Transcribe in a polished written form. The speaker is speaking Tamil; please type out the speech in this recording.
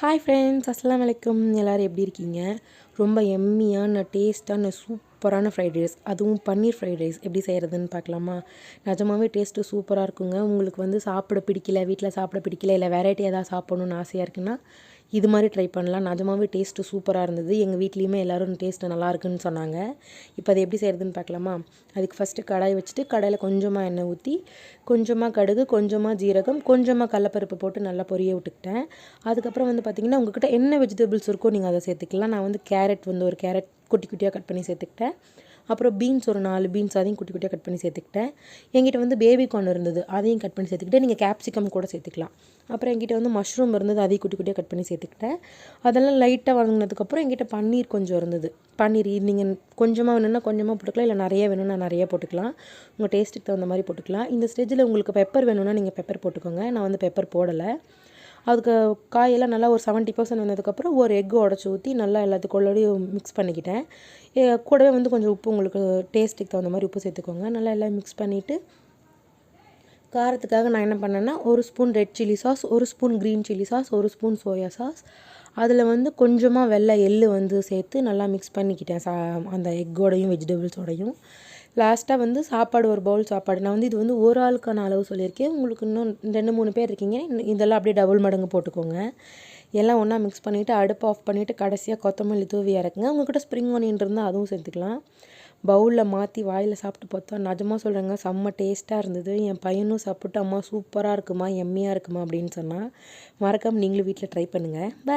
ஹாய் ஃப்ரெண்ட்ஸ், அஸ்ஸலாமு அலைக்கும். எல்லோரும் எப்படி இருக்கீங்க? ரொம்ப எம்மியான டேஸ்ட்டான சூப்பரான ஃப்ரைட் ரைஸ், அதுவும் பன்னீர் ஃப்ரைட் ரைஸ் எப்படி செய்கிறதுன்னு பார்க்கலாமா? நிஜமாவே டேஸ்ட்டு சூப்பராக இருக்குங்க. உங்களுக்கு சாப்பிட பிடிக்கல, வீட்டில் சாப்பிட பிடிக்கல, இல்லை வெரைட்டி எதாவது சாப்பிடணுன்னு ஆசையாக இருக்குன்னா இது மாதிரி ட்ரை பண்ணலாம். நிஜமாவே டேஸ்ட்டு சூப்பராக இருந்தது. எங்கள் வீட்லேயுமே எல்லோரும் டேஸ்ட்டு நல்லா இருக்குன்னு சொன்னாங்க. இப்போ அது எப்படி செய்கிறதுன்னு பார்க்கலாமா? அதுக்கு ஃபஸ்ட்டு கடாய் வச்சுட்டு கடாயில் கொஞ்சமாக எண்ணெய் ஊற்றி கொஞ்சமாக கடுகு, கொஞ்சமாக ஜீரகம், கொஞ்சமாக கடலப்பருப்பு போட்டு நல்லா பொரிய விட்டுக்கிட்டேன். அதுக்கப்புறம் பார்த்திங்கன்னா உங்கள்கிட்ட என்ன வெஜிடபிள்ஸ் இருக்கோ நீங்கள் அதை சேர்த்துக்கலாம். நான் கேரட் ஒரு கேரட் குட்டி குட்டியாக கட் பண்ணி சேர்த்துக்கிட்டேன். அப்புறம் பீன்ஸ் ஒரு 4 பீன்ஸ் அதையும் குட்டி குட்டியாக கட் பண்ணி சேர்த்துக்கிட்டேன். என்கிட்ட பேபி கார்ன் இருந்தது, அதையும் கட் பண்ணி சேர்த்துக்கிட்டேன். நீங்கள் கேப்சிகம் கூட சேர்த்துக்கலாம். அப்புறம் என்கிட்ட மஷ்ரூம் இருந்தது, அதையும் குட்டி குட்டியாக கட் பண்ணி சேர்த்துக்கிட்டேன். அதெல்லாம் லைட்டாக வதங்கினதுக்கப்புறம் என்கிட்ட பன்னீர் கொஞ்சம் இருந்தது. பன்னீர் நீங்கள் கொஞ்சமாக வேணும்னா கொஞ்சமாக போட்டுக்கலாம், இல்லை நிறைய வேணும்னா நிறைய போட்டுக்கலாம். உங்கள் டேஸ்ட்டுக்கு தகுந்த மாதிரி போட்டுக்கலாம். இந்த ஸ்டேஜில் உங்களுக்கு பெப்பர் வேணும்னா நீங்கள் பெப்பர் போட்டுக்கோங்க. நான் பெப்பர் போடலை. அதுக்கு காயெல்லாம் நல்லா ஒரு 70% வந்ததுக்கப்புறம் ஒரு எக்கு உடச்சி ஊற்றி நல்லா எல்லாத்துக்குள்ளோடையும் மிக்ஸ் பண்ணிக்கிட்டேன். கூடவே கொஞ்சம் உப்பு, உங்களுக்கு டேஸ்ட்டுக்கு தகுந்த மாதிரி உப்பு சேர்த்துக்கோங்க. நல்லா எல்லாம் மிக்ஸ் பண்ணிவிட்டு காரத்துக்காக நான் என்ன பண்ணேன்னா, ஒரு ஸ்பூன் ரெட் சில்லி சாஸ், ஒரு ஸ்பூன் க்ரீன் சில்லி சாஸ், ஒரு ஸ்பூன் சோயா சாஸ், அதில் கொஞ்சமாக வெள்ளை எள்ளு சேர்த்து நல்லா மிக்ஸ் பண்ணிக்கிட்டேன். அந்த எக்கோடையும் வெஜிடபிள்ஸோடையும் லாஸ்ட்டாக சாப்பாடு, ஒரு பவுல் சாப்பாடு. நான் இது ஒரு ஆளுக்கான அளவு சொல்லியிருக்கேன். உங்களுக்கு இன்னும் 2-3 பேர் இருக்கீங்க, இதெல்லாம் அப்படியே டபுள் மடங்கு போட்டுக்கோங்க. எல்லாம் ஒன்றா மிக்ஸ் பண்ணிவிட்டு அடுப்பு ஆஃப் பண்ணிவிட்டு கடைசியாக கொத்தமல்லி தூவி இறக்குங்க. உங்கள்கிட்ட ஸ்ப்ரிங் ஆனியன் இருந்தால் அதுவும் சேர்த்துக்கலாம். பவுலில் மாற்றி வாயில் சாப்பிட்டு பார்த்தா நிஜமாக சொல்கிறேங்க, செம்ம டேஸ்ட்டாக இருந்தது. என் பையனும் சாப்பிட்டு அம்மா சூப்பராக இருக்குமா, எம்மியாக இருக்குமா அப்படின்னு சொன்னால். மறக்காமல் நீங்களும் வீட்டில் ட்ரை பண்ணுங்கள். பாய்.